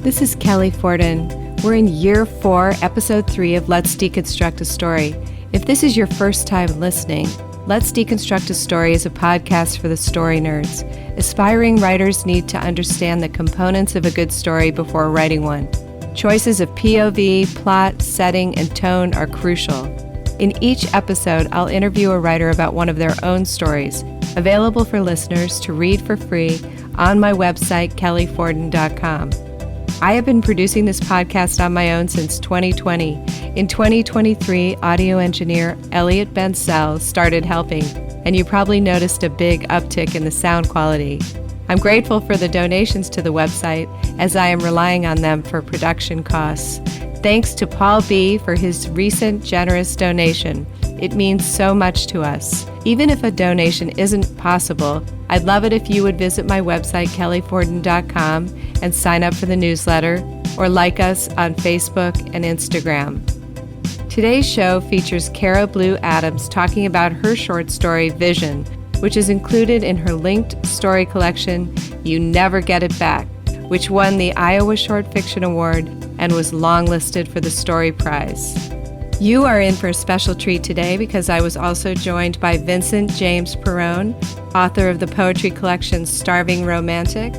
This is Kelly Forden. We're in year 4, episode 3 of Let's Deconstruct a Story. If this is your first time listening, Let's Deconstruct a Story is a podcast for the story nerds. Aspiring writers need to understand the components of a good story before writing one. Choices of POV, plot, setting, and tone are crucial. In each episode, I'll interview a writer about one of their own stories, available for listeners to read for free on my website, kellyforden.com. I have been producing this podcast on my own since 2020. In 2023, audio engineer Elliot Bensell started helping, and you probably noticed a big uptick in the sound quality. I'm grateful for the donations to the website, as I am relying on them for production costs. Thanks to Paul B. for his recent generous donation. It means so much to us. Even if a donation isn't possible, I'd love it if you would visit my website, kellyforden.com, and sign up for the newsletter, or like us on Facebook and Instagram. Today's show features Cara Blue Adams talking about her short story, Vision, which is included in her linked story collection, You Never Get It Back, which won the Iowa Short Fiction Award and was longlisted for the Story Prize. You are in for a special treat today because I was also joined by Vincent James Perrone, author of the poetry collection Starving Romantic.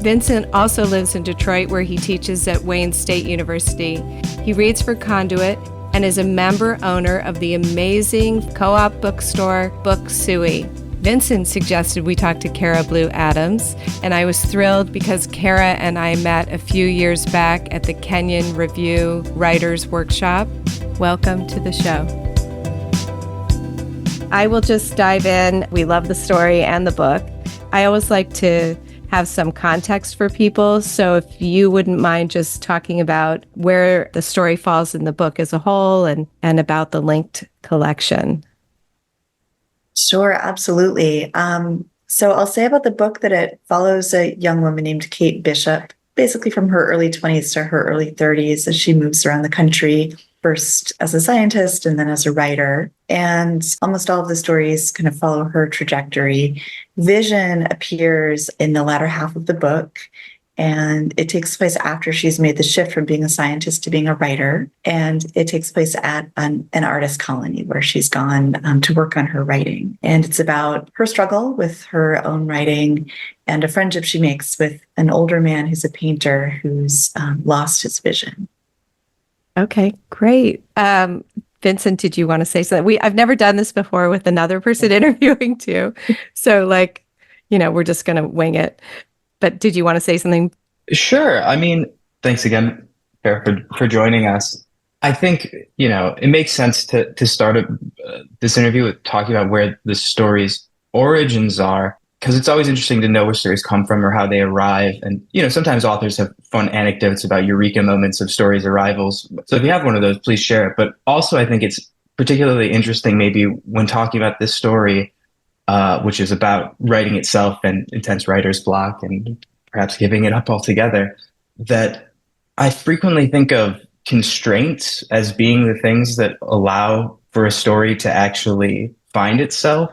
Vincent also lives in Detroit, where he teaches at Wayne State University. He reads for Conduit and is a member owner of the amazing co-op bookstore Booksuey. Vincent suggested we talk to Cara Blue Adams, and I was thrilled because Cara and I met a few years back at the Kenyon Review Writers Workshop. Welcome to the show. I will just dive in. We love the story and the book. I always like to have some context for people, so if you wouldn't mind just talking about where the story falls in the book as a whole and about the linked collection. Sure, absolutely. So I'll say about the book that it follows a young woman named Kate Bishop, basically from her early 20s to her early 30s, as she moves around the country, first as a scientist and then as a writer. And almost all of the stories kind of follow her trajectory. Vision appears in the latter half of the book, and it takes place after she's made the shift from being a scientist to being a writer. And it takes place at an artist colony where she's gone to work on her writing. And it's about her struggle with her own writing and a friendship she makes with an older man who's a painter who's lost his vision. Okay, great. Vincent, did you want to say something? I've never done this before with another person interviewing too. So we're just going to wing it. But did you want to say something? Sure. I mean, thanks again, Cara, for joining us. I think, it makes sense to start this interview with talking about where the story's origins are, because it's always interesting to know where stories come from or how they arrive. And, sometimes authors have fun anecdotes about eureka moments of stories' arrivals. So if you have one of those, please share it. But also, I think it's particularly interesting maybe when talking about this story, which is about writing itself and intense writer's block and perhaps giving it up altogether, that I frequently think of constraints as being the things that allow for a story to actually find itself.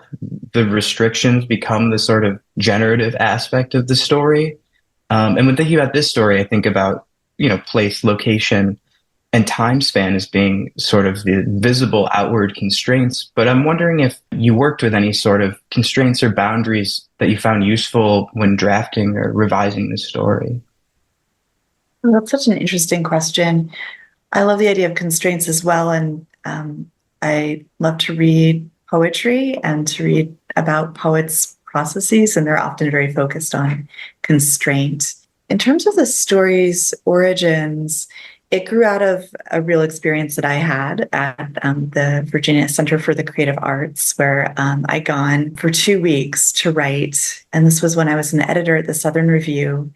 The restrictions become the sort of generative aspect of the story. And when thinking about this story, I think about, place, location, and time span as being sort of the visible outward constraints. But I'm wondering if you worked with any sort of constraints or boundaries that you found useful when drafting or revising the story. Well, that's such an interesting question. I love the idea of constraints as well. And I love to read poetry and to read about poets' processes, and they're often very focused on constraint. In terms of the story's origins, it grew out of a real experience that I had at the Virginia Center for the Creative Arts, where I'd gone for 2 weeks to write. And this was when I was an editor at the Southern Review.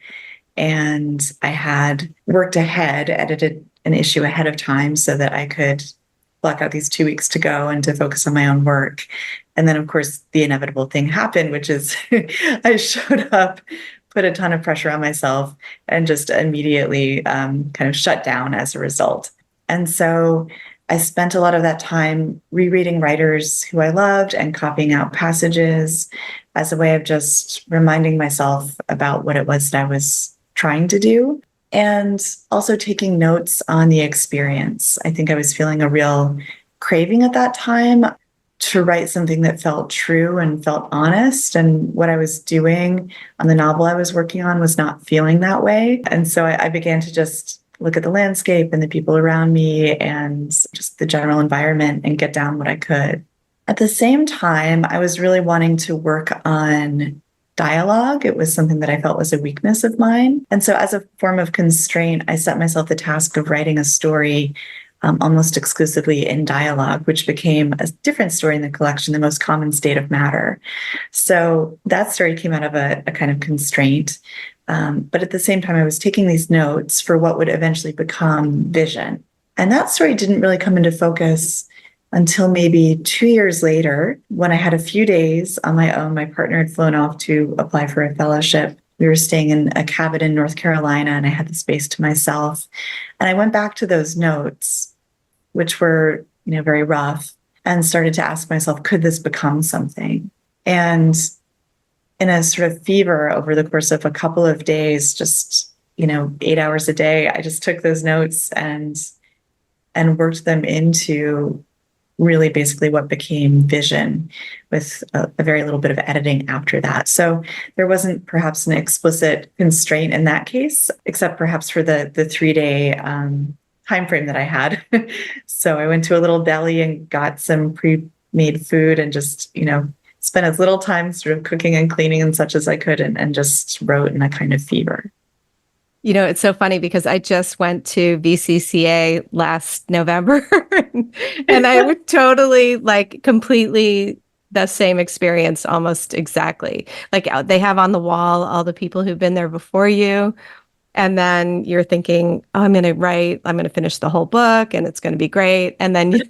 And I had worked ahead, edited an issue ahead of time so that I could block out these 2 weeks to go and to focus on my own work. And then, of course, the inevitable thing happened, which is I showed up, put a ton of pressure on myself, and just immediately kind of shut down as a result. And so I spent a lot of that time rereading writers who I loved and copying out passages as a way of just reminding myself about what it was that I was trying to do. and also taking notes on the experience. I think I was feeling a real craving at that time to write something that felt true and felt honest. And what I was doing on the novel I was working on was not feeling that way. And so I began to just look at the landscape and the people around me and just the general environment and get down what I could. At the same time, I was really wanting to work on dialogue. It was something that I felt was a weakness of mine. And so as a form of constraint, I set myself the task of writing a story almost exclusively in dialogue, which became a different story in the collection, The Most Common State of Matter. So that story came out of a kind of constraint. But at the same time, I was taking these notes for what would eventually become Vision. And that story didn't really come into focus until maybe 2 years later, when I had a few days on my own. My partner had flown off to apply for a fellowship. We were staying in a cabin in North Carolina, and I had the space to myself. And I went back to those notes, which were, very rough, and started to ask myself, could this become something? And in a sort of fever over the course of a couple of days, just, 8 hours a day, I just took those notes and worked them into really basically what became Vision, with a very little bit of editing after that. So there wasn't perhaps an explicit constraint in that case, except perhaps for the 3-day time frame that I had. So I went to a little deli and got some pre-made food and just, spent as little time sort of cooking and cleaning and such as I could, and just wrote in a kind of fever. It's so funny because I just went to VCCA last November and I would totally completely the same experience, almost exactly. Like they have on the wall all the people who've been there before you. And then you're thinking, oh, I'm going to finish the whole book and it's going to be great. And then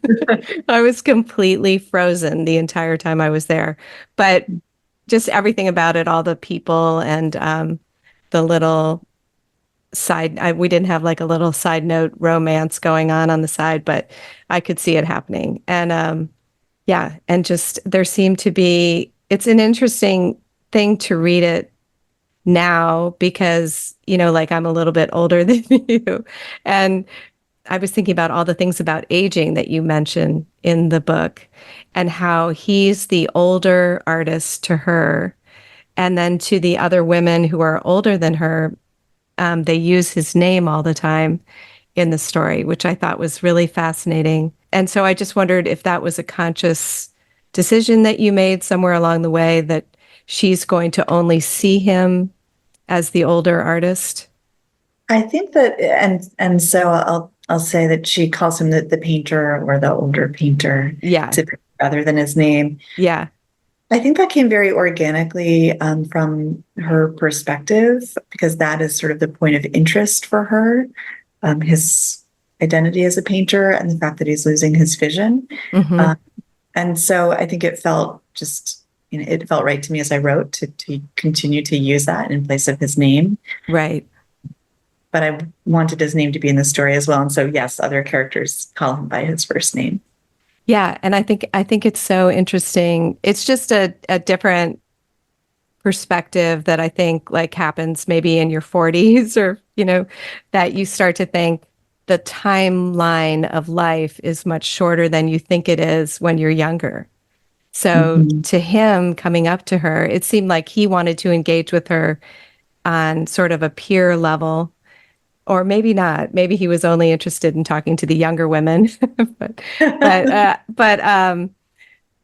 I was completely frozen the entire time I was there. But just everything about it, all the people and the little we didn't have a little side note romance going on the side, but I could see it happening. And and just there seemed to be, it's an interesting thing to read it now because, I'm a little bit older than you. And I was thinking about all the things about aging that you mentioned in the book and how he's the older artist to her. And then to the other women who are older than her, they use his name all the time in the story, which I thought was really fascinating. And so I just wondered if that was a conscious decision that you made somewhere along the way, that she's going to only see him as the older artist. I think that, and so I'll say that she calls him the painter or the older painter, rather than his name. Yeah. I think that came very organically from her perspective, because that is sort of the point of interest for her, his identity as a painter and the fact that he's losing his vision. Mm-hmm. And so I think it felt it felt right to me as I wrote to continue to use that in place of his name. Right. But I wanted his name to be in the story as well. And so, yes, other characters call him by his first name. Yeah, and I think it's so interesting. It's just a different perspective that I think happens maybe in your 40s, or that you start to think the timeline of life is much shorter than you think it is when you're younger. So to him coming up to her, it seemed like he wanted to engage with her on sort of a peer level. Or maybe not. Maybe he was only interested in talking to the younger women,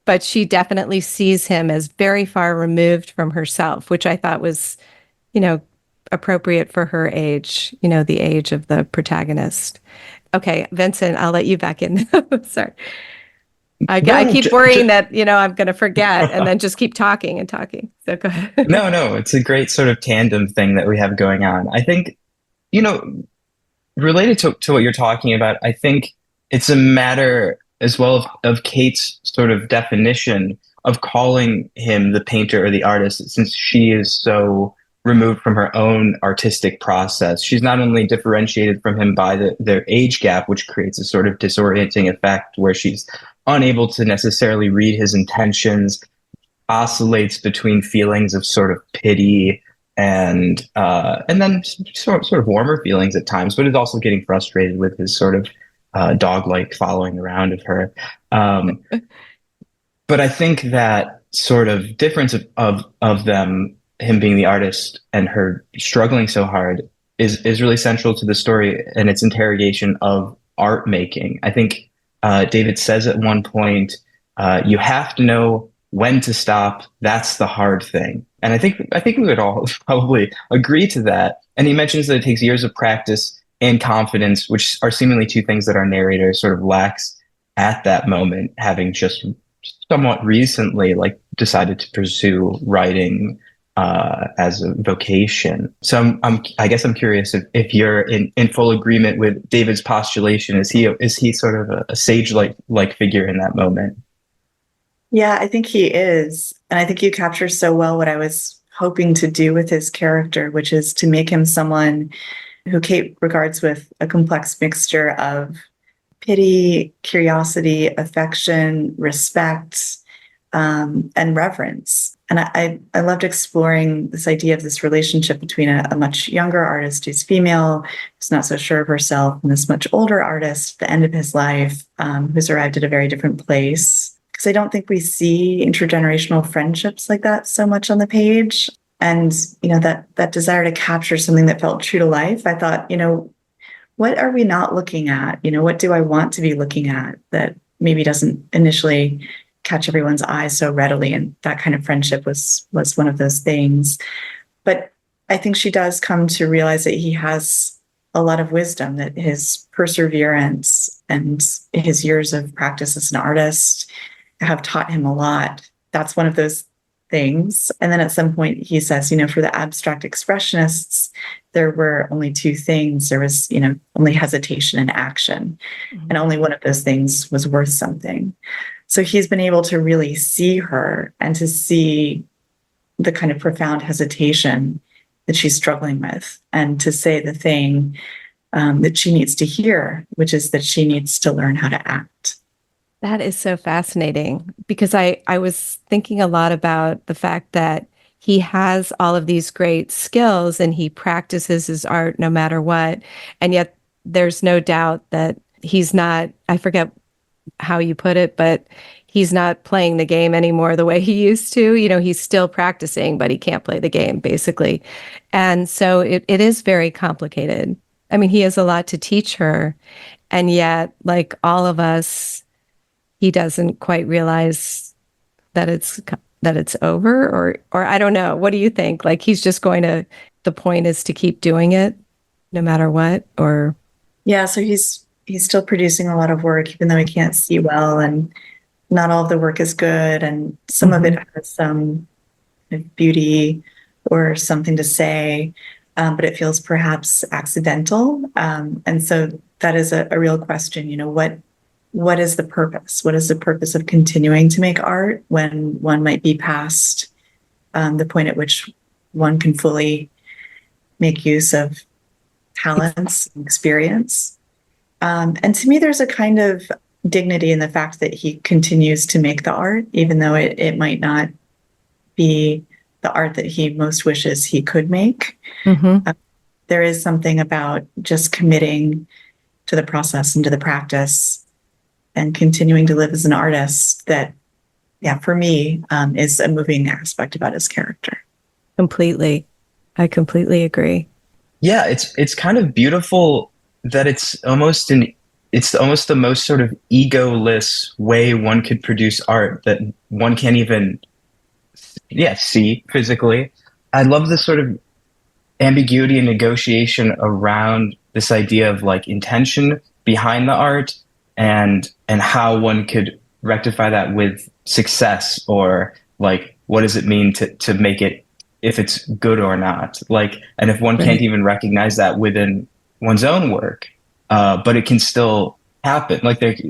but she definitely sees him as very far removed from herself, which I thought was, appropriate for her age. The age of the protagonist. Okay, Vincent, I'll let you back in. Sorry, I keep worrying that I'm going to forget and then just keep talking and talking. So go ahead. No, it's a great sort of tandem thing that we have going on. I think. Related to what you're talking about, I think it's a matter as well of Kate's sort of definition of calling him the painter or the artist, since she is so removed from her own artistic process. She's not only differentiated from him by their age gap, which creates a sort of disorienting effect where she's unable to necessarily read his intentions, oscillates between feelings of sort of pity and then sort of warmer feelings at times, but is also getting frustrated with his sort of dog-like following around of her. But I think that sort of difference of them, him being the artist and her struggling so hard, is really central to the story and its interrogation of art making. I think David says at one point, "You have to know when to stop. That's the hard thing." And I think we would all probably agree to that. And he mentions that it takes years of practice and confidence, which are seemingly two things that our narrator sort of lacks at that moment, having just somewhat recently decided to pursue writing as a vocation. So I guess I'm curious if you're in full agreement with David's postulation. Is he sort of a sage like figure in that moment? Yeah, I think he is. And I think you capture so well what I was hoping to do with his character, which is to make him someone who Kate regards with a complex mixture of pity, curiosity, affection, respect, and reverence. And I loved exploring this idea of this relationship between a much younger artist who's female, who's not so sure of herself, and this much older artist at the end of his life, who's arrived at a very different place. Because I don't think we see intergenerational friendships like that so much on the page. And, that desire to capture something that felt true to life, I thought, what are we not looking at? What do I want to be looking at that maybe doesn't initially catch everyone's eyes so readily? And that kind of friendship was one of those things. But I think she does come to realize that he has a lot of wisdom, that his perseverance and his years of practice as an artist have taught him a lot. That's one of those things. And then at some point he says, for the abstract expressionists, there were only two things. There was, only hesitation and action. Mm-hmm. And only one of those things was worth something. So he's been able to really see her and to see the kind of profound hesitation that she's struggling with, and to say the thing that she needs to hear, which is that she needs to learn how to act. That is so fascinating, because I was thinking a lot about the fact that he has all of these great skills and he practices his art no matter what. And yet there's no doubt that he's not, I forget how you put it, but he's not playing the game anymore the way he used to. He's still practicing, but he can't play the game, basically. And so it is very complicated. I mean, he has a lot to teach her. And yet, like all of us, he doesn't quite realize that it's over, or I don't know. What do you think? Like, he's just the point is to keep doing it no matter what, or? Yeah. So he's still producing a lot of work, even though he can't see well, and not all of the work is good. And some of it has some beauty or something to say, but it feels perhaps accidental. And so that is a real question. What is the purpose? What is the purpose of continuing to make art when one might be past the point at which one can fully make use of talents and experience? And to me, there's a kind of dignity in the fact that he continues to make the art, even though it might not be the art that he most wishes he could make. Mm-hmm. There is something about just committing to the process and to the practice and continuing to live as an artist that, for me, is a moving aspect about his character. Completely. I completely agree. Yeah, it's kind of beautiful that it's almost the most sort of egoless way one could produce art that one can't even see physically. I love this sort of ambiguity and negotiation around this idea of intention behind the art, and how one could rectify that with success, or what does it mean to make it, if it's good or not, and if one can't even recognize that within one's own work, but it can still happen.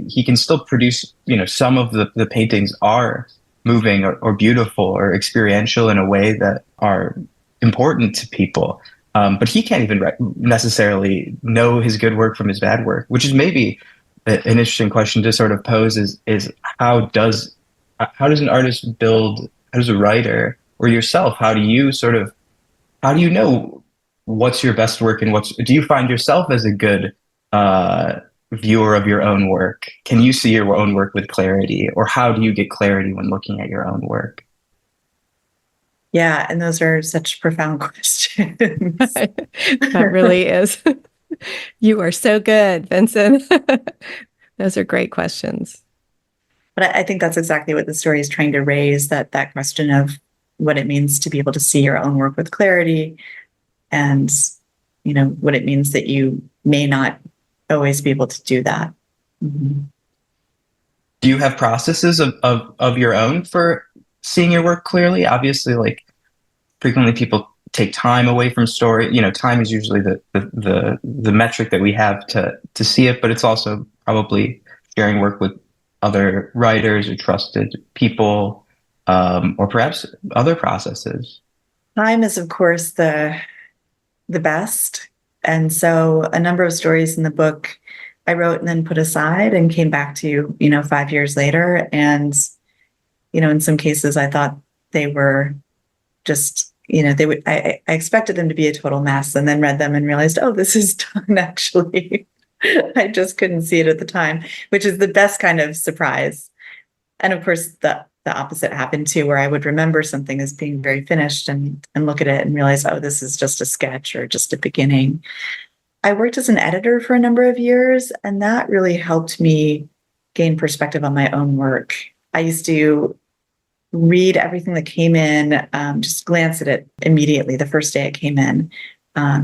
He can still produce, some of the paintings are moving or beautiful or experiential in a way that are important to people. But he can't even necessarily know his good work from his bad work, which is maybe an interesting question to sort of pose is how does an artist build, how does a writer or yourself, how do you sort of how do you know what's your best work and do you find yourself as a good viewer of your own work? Can you see your own work with clarity, or how do you get clarity when looking at your own work? Yeah, and those are such profound questions. That really is. You are so good, Vincent. Those are great questions. But I think that's exactly what the story is trying to raise, that question of what it means to be able to see your own work with clarity, and what it means that you may not always be able to do that. Mm-hmm. Do you have processes of your own for seeing your work clearly? Obviously, like frequently people take time away from story. Time is usually the metric that we have to see it, but it's also probably sharing work with other writers or trusted people, or perhaps other processes. Time is, of course, the best. And so a number of stories in the book I wrote and then put aside and came back to, 5 years later. And, in some cases I thought they were just, I expected them to be a total mess, and then read them and realized, oh, this is done actually. I just couldn't see it at the time, which is the best kind of surprise. And of course, the opposite happened too, where I would remember something as being very finished and look at it and realize, oh, this is just a sketch or just a beginning. I worked as an editor for a number of years, and that really helped me gain perspective on my own work. I used to read everything that came in, just glance at it immediately the first day it came in.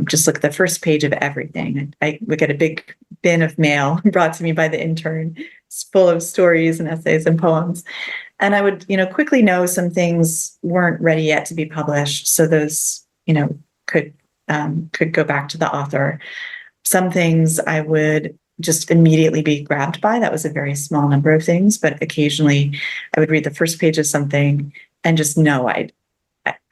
Just look at the first page of everything. I would get a big bin of mail brought to me by the intern. It's full of stories and essays and poems. And I would, quickly know some things weren't ready yet to be published. So those, could go back to the author. Some things I would just immediately be grabbed by. That was a very small number of things, but occasionally I would read the first page of something and just know I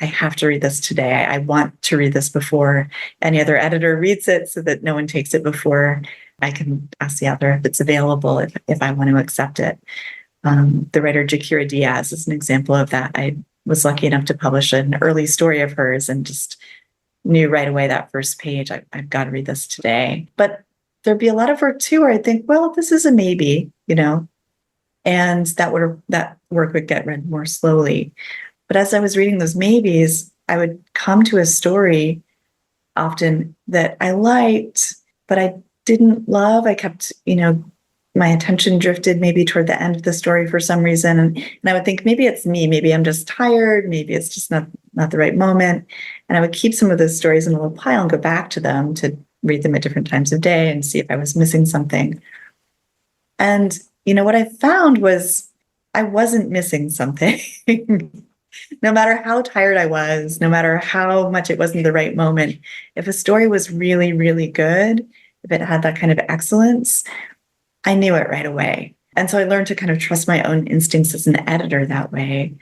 have to read this today. I want to read this before any other editor reads it, so that no one takes it before I can ask the author if it's available, if I want to accept it. The writer Jakira Diaz is an example of that. I was lucky enough to publish an early story of hers and just knew right away that first page, I've got to read this today. But there'd be a lot of work too where I think, well, this is a maybe, and that work would get read more slowly. But as I was reading those maybes, I would come to a story often that I liked, but I didn't love. I kept, my attention drifted maybe toward the end of the story for some reason. And I would think, maybe it's me, maybe I'm just tired, maybe it's just not the right moment. And I would keep some of those stories in a little pile and go back to them to read them at different times of day and see if I was missing something. And, what I found was I wasn't missing something. No matter how tired I was, no matter how much it wasn't the right moment, if a story was really, really good, if it had that kind of excellence, I knew it right away. And so I learned to kind of trust my own instincts as an editor that way.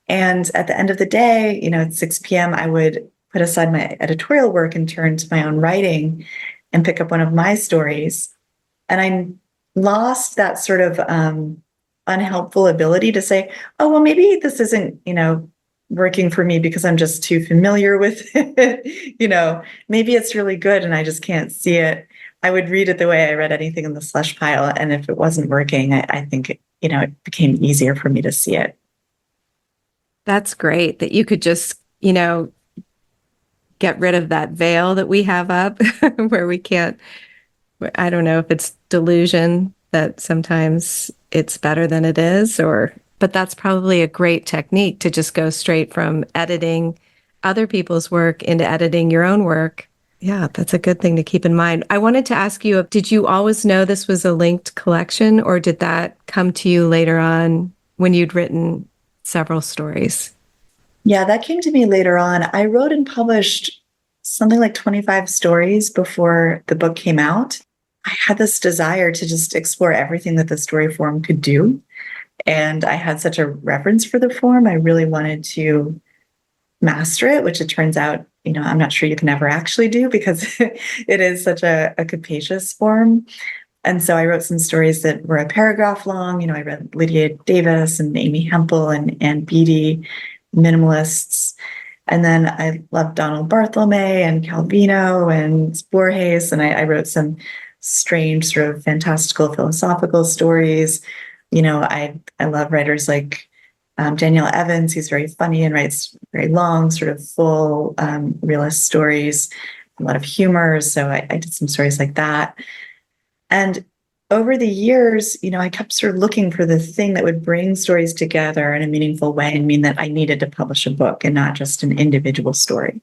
And at the end of the day, at 6 p.m., I would put aside my editorial work and turn to my own writing and pick up one of my stories. And I lost that sort of unhelpful ability to say, oh, well, maybe this isn't, working for me because I'm just too familiar with it. Maybe it's really good and I just can't see it. I would read it the way I read anything in the slush pile. And if it wasn't working, I think, it became easier for me to see it. That's great that you could just, get rid of that veil that we have up where we can't, I don't know if it's delusion that sometimes it's better than it is, but that's probably a great technique to just go straight from editing other people's work into editing your own work. Yeah, that's a good thing to keep in mind. I wanted to ask you, did you always know this was a linked collection, or did that come to you later on when you'd written several stories? Yeah, that came to me later on. I wrote and published something like 25 stories before the book came out. I had this desire to just explore everything that the story form could do. And I had such a reverence for the form. I really wanted to master it, which it turns out, I'm not sure you can ever actually do because it is such a capacious form. And so I wrote some stories that were a paragraph long. I read Lydia Davis and Amy Hempel and Ann Beattie, minimalists. And then I love Donald Barthelme and Calvino and Borges. And I wrote some strange sort of fantastical philosophical stories. I love writers like Danielle Evans, who's very funny and writes very long, sort of full realist stories, a lot of humor. So I did some stories like that. And over the years, I kept sort of looking for the thing that would bring stories together in a meaningful way and mean that I needed to publish a book and not just an individual story.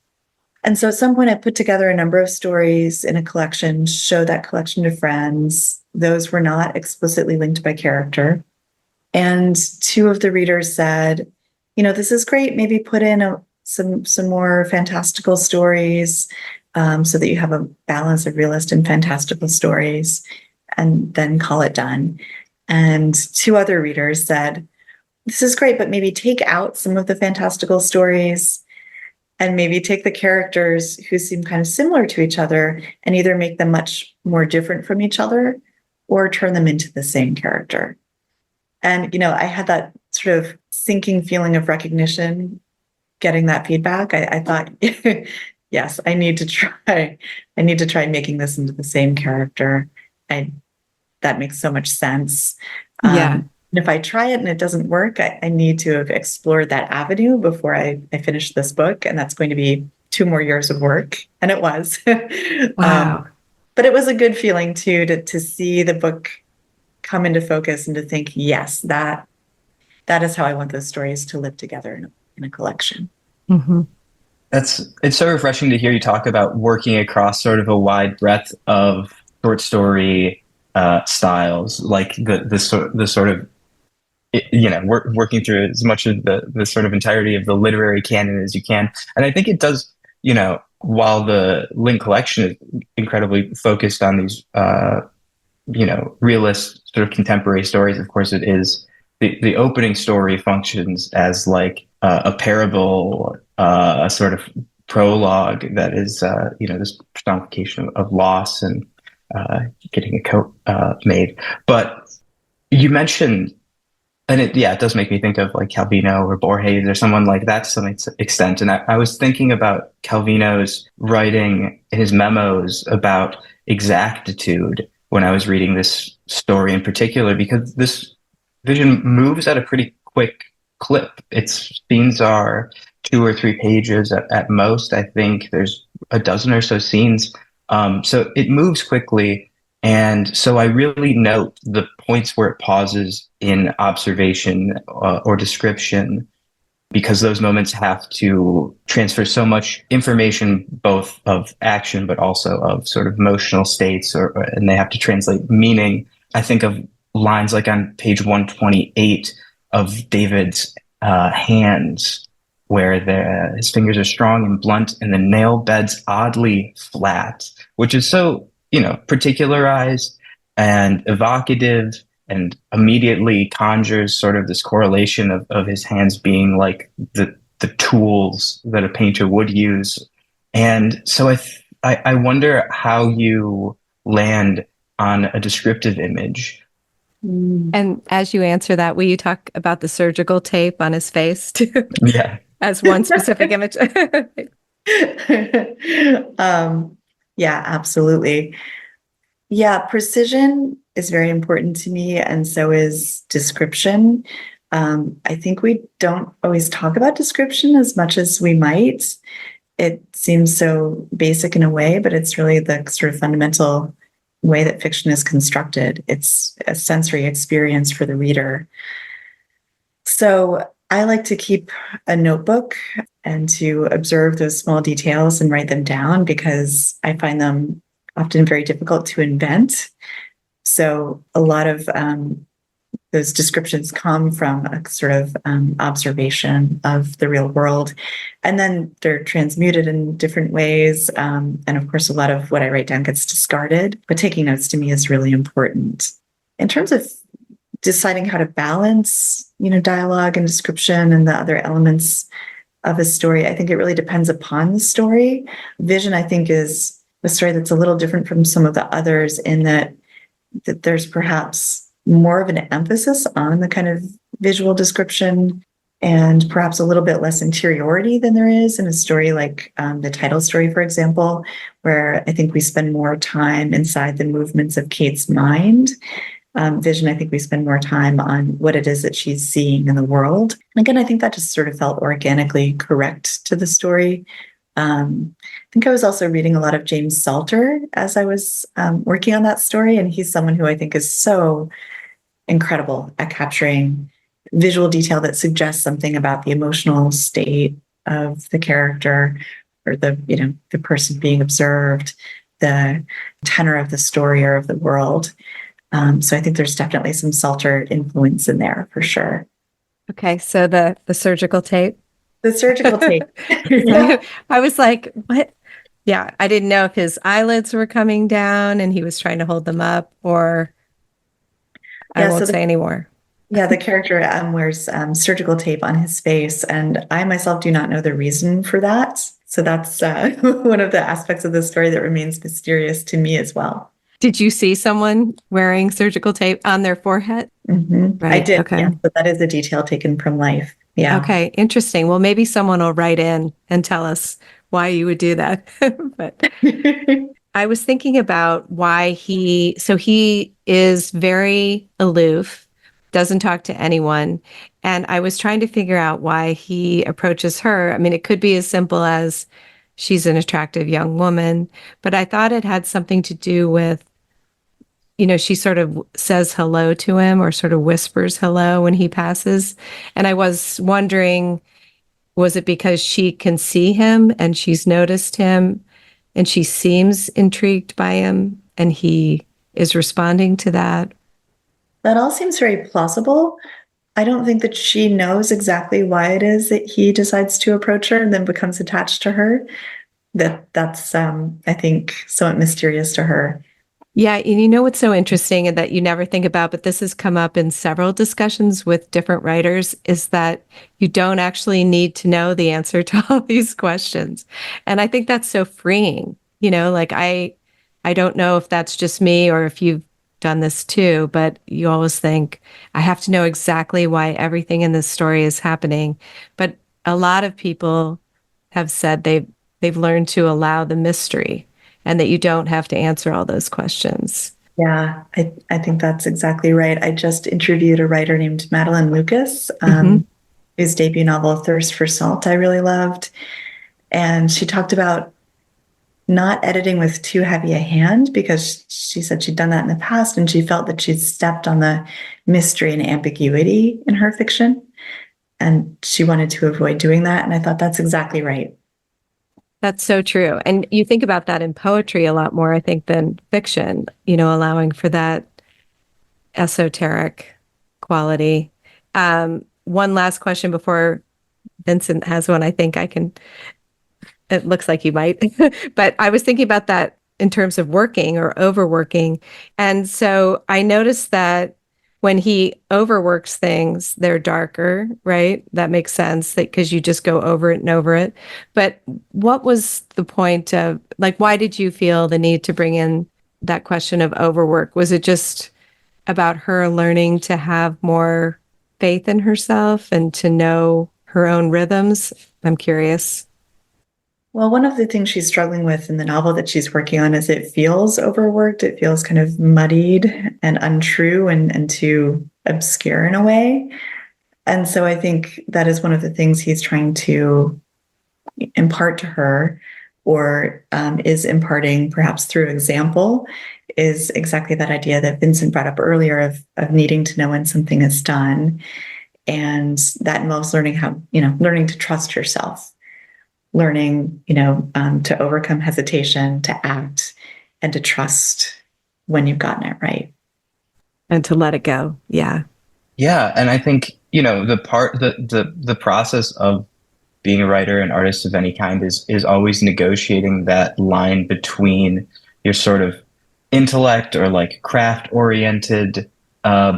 And so at some point I put together a number of stories in a collection, showed that collection to friends. Those were not explicitly linked by character. And two of the readers said, this is great. Maybe put in some more fantastical stories so that you have a balance of realist and fantastical stories, and then call it done. And two other readers said, this is great, but maybe take out some of the fantastical stories and maybe take the characters who seem kind of similar to each other and either make them much more different from each other or turn them into the same character. And, I had that sort of sinking feeling of recognition getting that feedback. I thought, yes, I need to try making this into the same character. That makes so much sense. Yeah. If I try it and it doesn't work, I need to have explored that avenue before I finish this book. And that's going to be 2 more years of work. And it was. Wow. But it was a good feeling too, to see the book come into focus and to think, yes, that is how I want those stories to live together in a collection. Mm-hmm. It's so refreshing to hear you talk about working across sort of a wide breadth of short story styles, like the sort of working through as much of the sort of entirety of the literary canon as you can. And I think it does, while the Link collection is incredibly focused on these realist sort of contemporary stories, of course it is. The opening story functions as like a parable, a sort of prologue that is, this personification of loss and getting a coat made. But you mentioned, and it does make me think of like Calvino or Borges or someone like that to some extent. And I was thinking about Calvino's writing in his memos about exactitude when I was reading this story in particular, because this vision moves at a pretty quick clip. Its scenes are 2 or 3 pages at most. I think there's a dozen or so scenes. So it moves quickly. And so I really note the points where it pauses in observation or description, because those moments have to transfer so much information, both of action, but also of sort of emotional states, and they have to translate meaning. I think of lines like on page 128 of David's hands, where his fingers are strong and blunt and the nail bed's oddly flat, which is so, particularized and evocative, and immediately conjures sort of this correlation of his hands being like the tools that a painter would use. And so I wonder how you land on a descriptive image. And as you answer that, will you talk about the surgical tape on his face too? Yeah. As one specific image. Yeah, absolutely. Yeah, precision is very important to me, and so is description. I think we don't always talk about description as much as we might. It seems so basic in a way, but it's really the sort of fundamental way that fiction is constructed. It's a sensory experience for the reader. So I like to keep a notebook and to observe those small details and write them down, because I find them often very difficult to invent. So a lot of those descriptions come from a sort of observation of the real world, and then they're transmuted in different ways. And of course, a lot of what I write down gets discarded, but taking notes to me is really important. In terms of deciding how to balance, dialogue and description and the other elements of a story, I think it really depends upon the story. Vision, I think, is a story that's a little different from some of the others in that there's perhaps more of an emphasis on the kind of visual description and perhaps a little bit less interiority than there is in a story like the title story, for example, where I think we spend more time inside the movements of Kate's mind. Vision, I think we spend more time on what it is that she's seeing in the world. And again, I think that just sort of felt organically correct to the story. I think I was also reading a lot of James Salter as I was working on that story, and he's someone who I think is so incredible at capturing visual detail that suggests something about the emotional state of the character or the person being observed, the tenor of the story or of the world. So I think there's definitely some Salter influence in there for sure. Okay, so the surgical tape. The surgical tape. Yeah. I was like, what? Yeah, I didn't know if his eyelids were coming down and he was trying to hold them up, or I won't say any more. Yeah, the character wears surgical tape on his face, and I myself do not know the reason for that. So that's one of the aspects of the story that remains mysterious to me as well. Did you see someone wearing surgical tape on their forehead? Mm-hmm. Right. I did. Okay. Yeah, but that is a detail taken from life. Yeah. Okay. Interesting. Well, maybe someone will write in and tell us why you would do that. But I was thinking about why he is very aloof, doesn't talk to anyone. And I was trying to figure out why he approaches her. I mean, it could be as simple as she's an attractive young woman, but I thought it had something to do with, she sort of says hello to him or sort of whispers hello when he passes. And I was wondering, was it because she can see him and she's noticed him and she seems intrigued by him and he is responding to that? That all seems very plausible. I don't think that she knows exactly why it is that he decides to approach her and then becomes attached to her. That's I think, somewhat mysterious to her. Yeah, and what's so interesting and that you never think about, but this has come up in several discussions with different writers, is that you don't actually need to know the answer to all these questions. And I think that's so freeing. Like I don't know if that's just me or if you've done this too, but you always think, I have to know exactly why everything in this story is happening. But a lot of people have said they've learned to allow the mystery and that you don't have to answer all those questions. Yeah, I think that's exactly right. I just interviewed a writer named Madeline Lucas, whose debut novel, Thirst for Salt, I really loved. And she talked about not editing with too heavy a hand because she said she'd done that in the past and she felt that she'd stepped on the mystery and ambiguity in her fiction. And she wanted to avoid doing that. And I thought that's exactly right. That's so true. And you think about that in poetry a lot more, I think, than fiction, allowing for that esoteric quality. One last question before Vincent has one. I think it looks like you might, but I was thinking about that in terms of working or overworking. And so I noticed that when he overworks things, they're darker, right? That makes sense because you just go over it and over it. But what was the point of, why did you feel the need to bring in that question of overwork? Was it just about her learning to have more faith in herself and to know her own rhythms? I'm curious. Well, one of the things she's struggling with in the novel that she's working on is it feels overworked. It feels kind of muddied and untrue and too obscure in a way. And so I think that is one of the things he's trying to impart to her, or is imparting perhaps through example, is exactly that idea that Vincent brought up earlier of needing to know when something is done. And that involves learning learning to trust yourself. Learning, to overcome hesitation, to act, and to trust when you've gotten it right. And to let it go. Yeah. Yeah. And I think, the process of being a writer and artist of any kind is always negotiating that line between your sort of intellect or craft oriented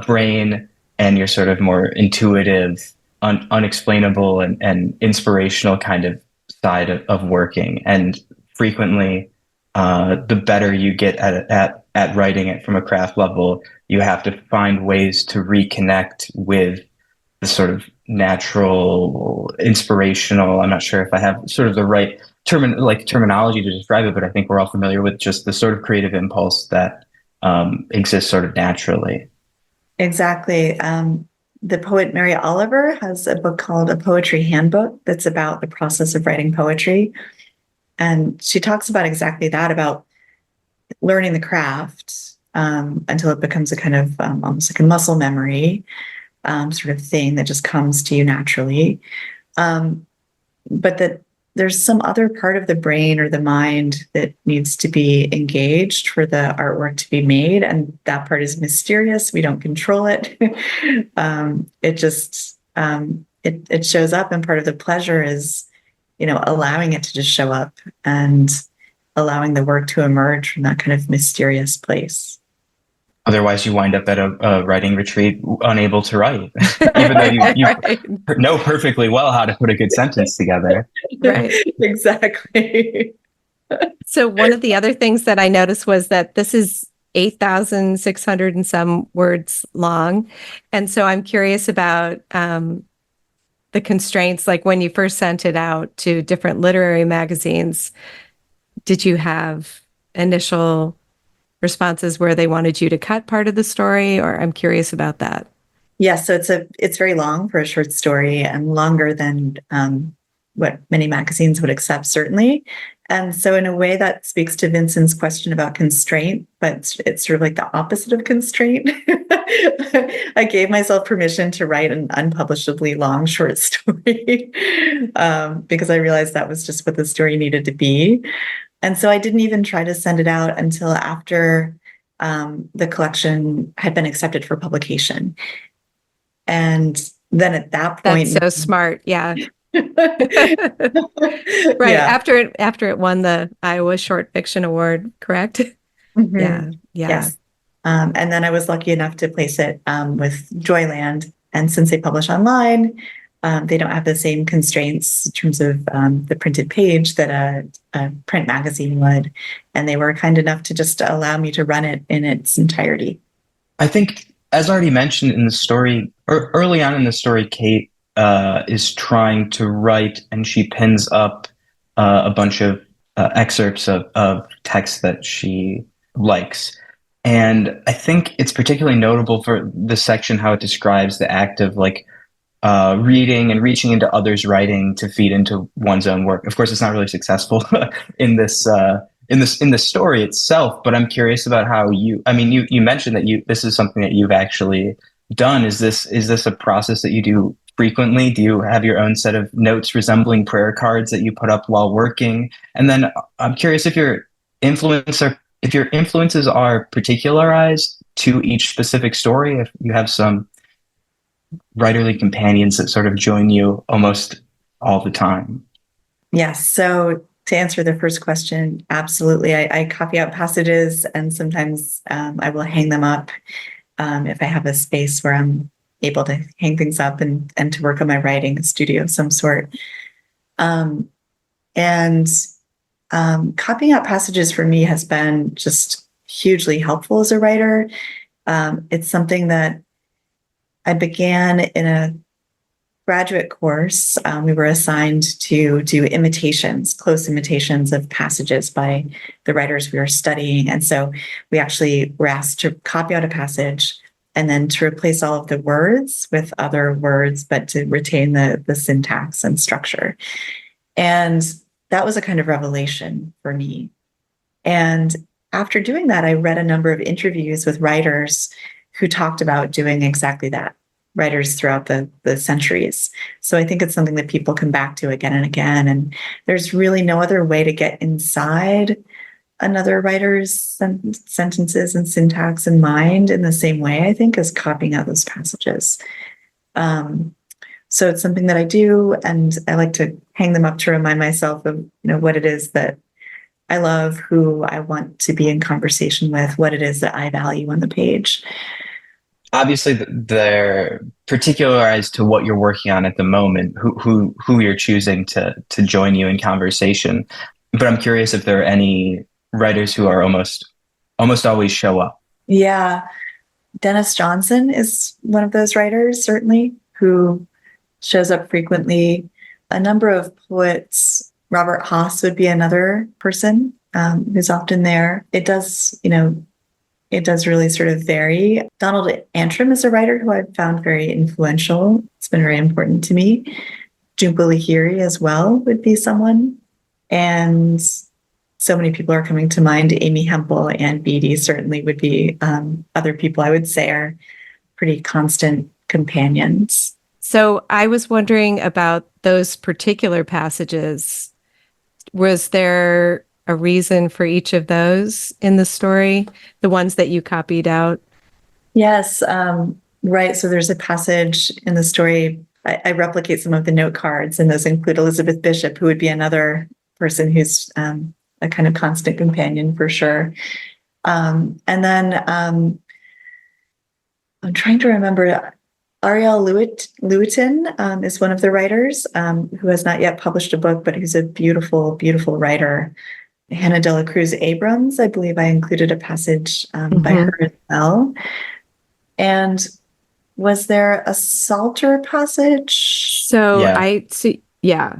brain and your sort of more intuitive, unexplainable and inspirational kind of side of working. And frequently, the better you get at writing it from a craft level, you have to find ways to reconnect with sort of natural, inspirational. I'm not sure if I have sort of the right terminology to describe it, but I think we're all familiar with just the sort of creative impulse that exists sort of naturally. Exactly. The poet Mary Oliver has a book called A Poetry Handbook that's about the process of writing poetry. And she talks about exactly that, about learning the craft until it becomes a kind of almost like a muscle memory sort of thing that just comes to you naturally. But that there's some other part of the brain or the mind that needs to be engaged for the artwork to be made. And that part is mysterious. We don't control it. It just, it shows up. And part of the pleasure is, allowing it to just show up and allowing the work to emerge from that kind of mysterious place. Otherwise, you wind up at a writing retreat unable to write, even though you Right. know perfectly well how to put a good sentence together. Right. Exactly. So one of the other things that I noticed was that this is 8,600 and some words long. And so I'm curious about the constraints, like when you first sent it out to different literary magazines, did you have initial responses where they wanted you to cut part of the story? Or I'm curious about that. Yeah, so it's very long for a short story, and longer than what many magazines would accept, certainly. And so in a way that speaks to Vincent's question about constraint, but it's sort of like the opposite of constraint. I gave myself permission to write an unpublishably long short story because I realized that was just what the story needed to be. And so I didn't even try to send it out until after the collection had been accepted for publication. And then at that point, That's so smart. Yeah. Right. Yeah. After it won the Iowa Short Fiction Award, correct? Mhm. Yeah. Yeah. Yes. And then I was lucky enough to place it with Joyland. And since they publish online, they don't have the same constraints in terms of the printed page that a print magazine would. And they were kind enough to just allow me to run it in its entirety. I think, as already mentioned in the story, early on in the story, Kate is trying to write, and she pins up a bunch of excerpts of text that she likes. And I think it's particularly notable for the section how it describes the act of reading and reaching into others' writing to feed into one's own work. Of course, it's not really successful in this in the story itself, but I'm curious about how you mentioned that this is something that you've actually done. Is this a process that you do frequently? Do you have your own set of notes resembling prayer cards that you put up while working? And then I'm curious if your influences are particularized to each specific story, if you have some writerly companions that sort of join you almost all the time. Yes. So to answer the first question, absolutely. I copy out passages, and sometimes I will hang them up if I have a space where I'm able to hang things up and to work on my writing, a studio of some sort. And copying out passages for me has been just hugely helpful as a writer. It's something that I began in a graduate course. We were assigned to do close imitations of passages by the writers we were studying. And so we actually were asked to copy out a passage and then to replace all of the words with other words, but to retain the syntax and structure. And that was a kind of revelation for me. And after doing that, I read a number of interviews with writers who talked about doing exactly that, writers throughout the centuries. So I think it's something that people come back to again and again. And there's really no other way to get inside another writer's sentences and syntax and mind in the same way, I think, as copying out those passages. So it's something that I do, and I like to hang them up to remind myself of, what it is that I love, who I want to be in conversation with, what it is that I value on the page. Obviously, they're particularized to what you're working on at the moment, who you're choosing to join you in conversation. But I'm curious if there are any writers who are almost always show up. Yeah. Dennis Johnson is one of those writers, certainly, who shows up frequently. A number of poets, Robert Haas would be another person who's often there. It does really sort of vary. Donald Antrim is a writer who I've found very influential. It's been very important to me. Jhumpa Lahiri as well would be someone. And so many people are coming to mind. Amy Hempel and Beattie certainly would be other people I would say are pretty constant companions. So I was wondering about those particular passages. Was there a reason for each of those in the story, the ones that you copied out? Yes, right. So there's a passage in the story. I replicate some of the note cards, and those include Elizabeth Bishop, who would be another person who's a kind of constant companion for sure. And then I'm trying to remember, Ariel Lewitton is one of the writers who has not yet published a book, but who's a beautiful, beautiful writer. Hannah Dela Cruz Abrams, I believe I included a passage by her as well. And was there a Salter passage? So Yeah. I see, yeah.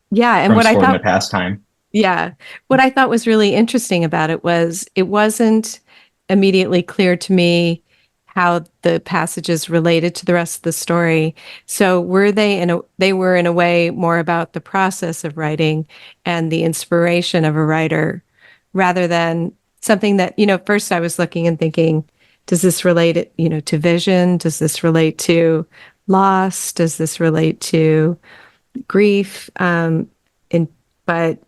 And From what I Sport in thought, the Pastime. yeah, what I thought was really interesting about it was it wasn't immediately clear to me how the passages related to the rest of the story. So they were in a way more about the process of writing and the inspiration of a writer rather than something that, first I was looking and thinking, does this relate, to vision? Does this relate to loss? Does this relate to grief? But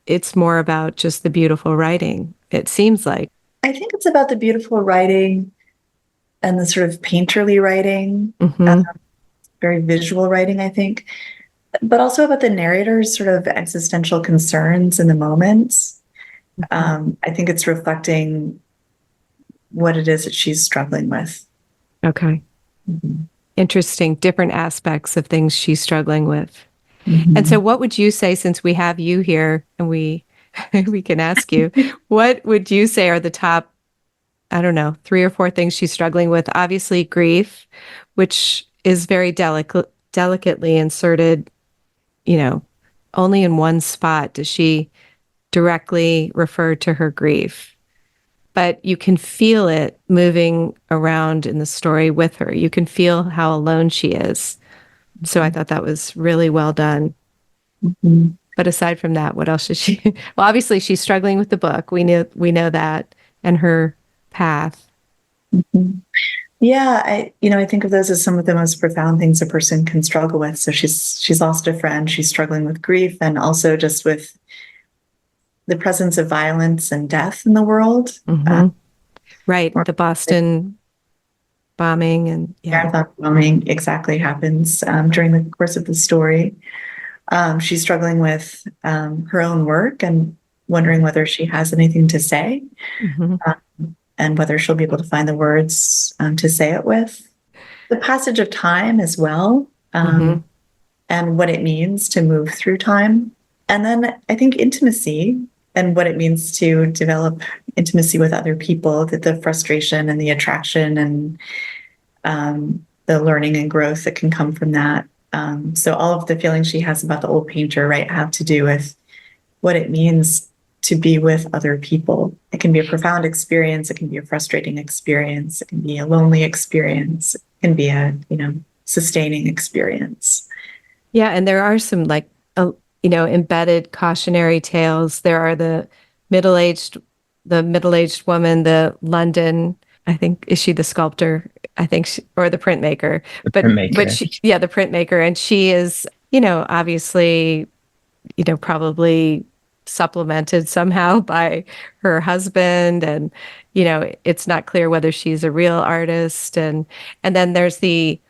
it's more about just the beautiful writing, it seems like. I think it's about the beautiful writing and the sort of painterly writing, very visual writing, I think, but also about the narrator's sort of existential concerns in the moment. I think it's reflecting what it is that she's struggling with. Okay. Interesting. Different aspects of things she's struggling with. And so what would you say, since we have you here and we can ask you, what would you say are the top, I don't know, 3 or 4 things she's struggling with? Obviously, grief, which is very delicately inserted, only in one spot does she directly refer to her grief. But you can feel it moving around in the story with her. You can feel how alone she is. So I thought that was really well done. But aside from that, what else is she? Well, obviously she's struggling with the book. We know that, and her path. Yeah, I think of those as some of the most profound things a person can struggle with. So she's lost a friend. She's struggling with grief, and also just with the presence of violence and death in the world. Right, the Boston bombing and marathon bombing exactly happens during the course of the story. She's struggling with her own work and wondering whether she has anything to say, and whether she'll be able to find the words to say it with. The passage of time as well, and what it means to move through time. And then I think intimacy and what it means to develop intimacy with other people, that the frustration and the attraction and the learning and growth that can come from that. So all of the feelings she has about the old painter, right, have to do with what it means to be with other people. It can be a profound experience. It can be a frustrating experience. It can be a lonely experience. It can be a, sustaining experience. Yeah, and there are some embedded cautionary tales. There are the middle-aged woman, the London, I think, is she the sculptor? I think, or the printmaker. But the printmaker, and she is, obviously, probably supplemented somehow by her husband, and it's not clear whether she's a real artist. And then there's the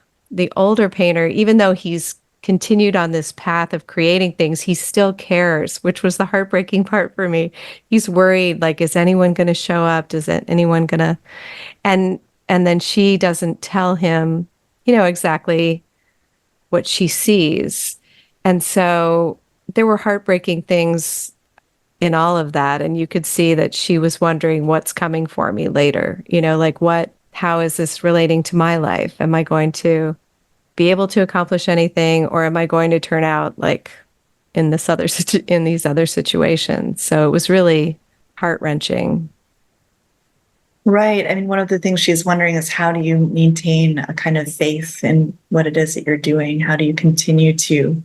older painter, even though he's continued on this path of creating things, he still cares, which was the heartbreaking part for me. He's worried, like, is anyone going to show up? Anyone going to? And then she doesn't tell him, exactly what she sees. And so there were heartbreaking things in all of that. And you could see that she was wondering what's coming for me later, how is this relating to my life? Am I going to be able to accomplish anything, or am I going to turn out like in these other situations? So it was really heart-wrenching. Right. I mean, one of the things she's wondering is, how do you maintain a kind of faith in what it is that you're doing? How do you continue to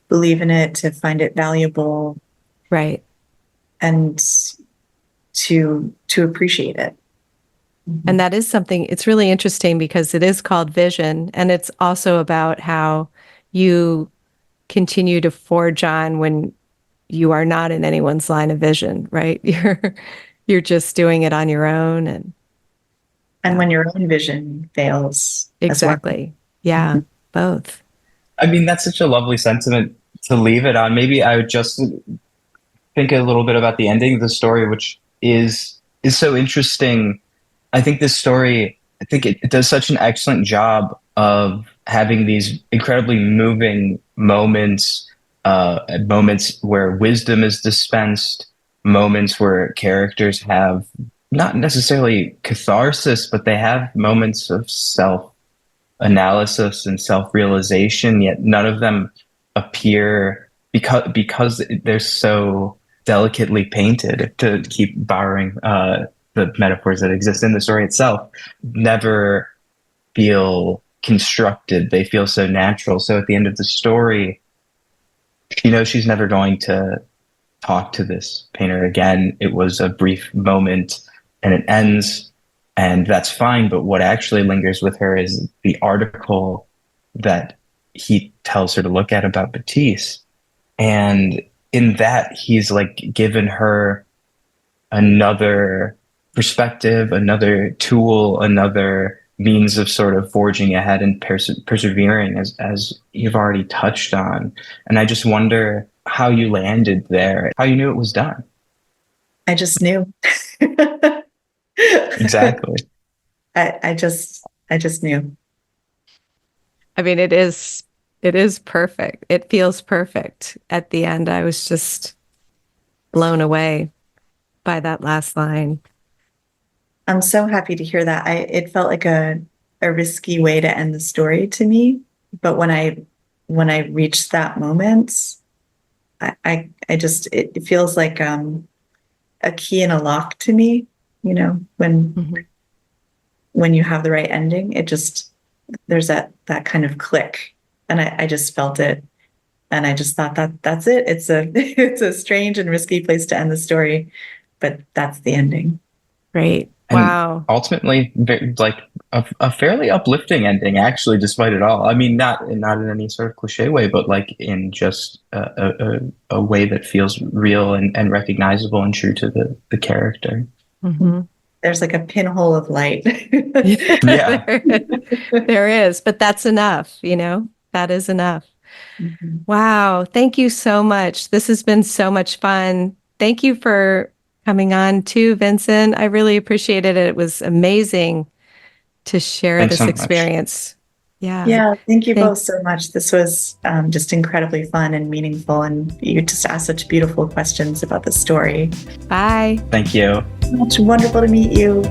believe in it, to find it valuable, Right. and to appreciate it? And that is something, it's really interesting because it is called vision. And it's also about how you continue to forge on when you are not in anyone's line of vision, right? You're just doing it on your own. And when your own vision fails. Exactly. Yeah, both. I mean, that's such a lovely sentiment to leave it on. Maybe I would just think a little bit about the ending of the story, which is so interesting. I think this story, it does such an excellent job of having these incredibly moving moments, moments where wisdom is dispensed, moments where characters have not necessarily catharsis, but they have moments of self-analysis and self-realization, yet none of them appear, because they're so delicately painted, to keep borrowing the metaphors that exist in the story itself, never feel constructed. They feel so natural. So at the end of the story, she knows she's never going to talk to this painter again. It was a brief moment and it ends, and that's fine. But what actually lingers with her is the article that he tells her to look at about Batiste. And in that, he's like given her another perspective, another tool, another means of sort of forging ahead and persevering, as you've already touched on. And I just wonder how you landed there, how you knew it was done. I just knew. Exactly. I just knew. I mean, it is perfect. It feels perfect. At the end, I was just blown away by that last line. I'm so happy to hear that. It felt like a risky way to end the story to me, but when I reached that moment, I just, it feels like a key in a lock to me. You know, when you have the right ending, it just, there's that kind of click, and I just felt it, and I just thought that's it. It's a strange and risky place to end the story, but that's the ending. Great. And wow. Ultimately, like a fairly uplifting ending, actually, despite it all. I mean, not in any sort of cliche way, but like in just a way that feels real and recognizable and true to the character. Mm-hmm. There's like a pinhole of light. Yeah. There is, but that's enough, that is enough. Mm-hmm. Wow. Thank you so much. This has been so much fun. Thank you for coming on too, Vincent. I really appreciated it. It was amazing to share Thanks this so experience. Much. Yeah. Thank you both so much. This was just incredibly fun and meaningful, and you just asked such beautiful questions about the story. Bye. Thank you. It's wonderful to meet you.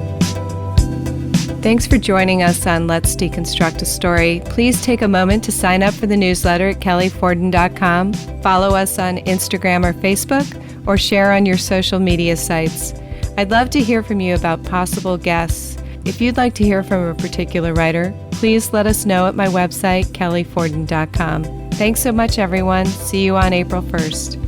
Thanks for joining us on Let's Deconstruct a Story. Please take a moment to sign up for the newsletter at kellyforden.com. Follow us on Instagram or Facebook, or share on your social media sites. I'd love to hear from you about possible guests. If you'd like to hear from a particular writer, please let us know at my website, kellyforden.com. Thanks so much, everyone. See you on April 1st.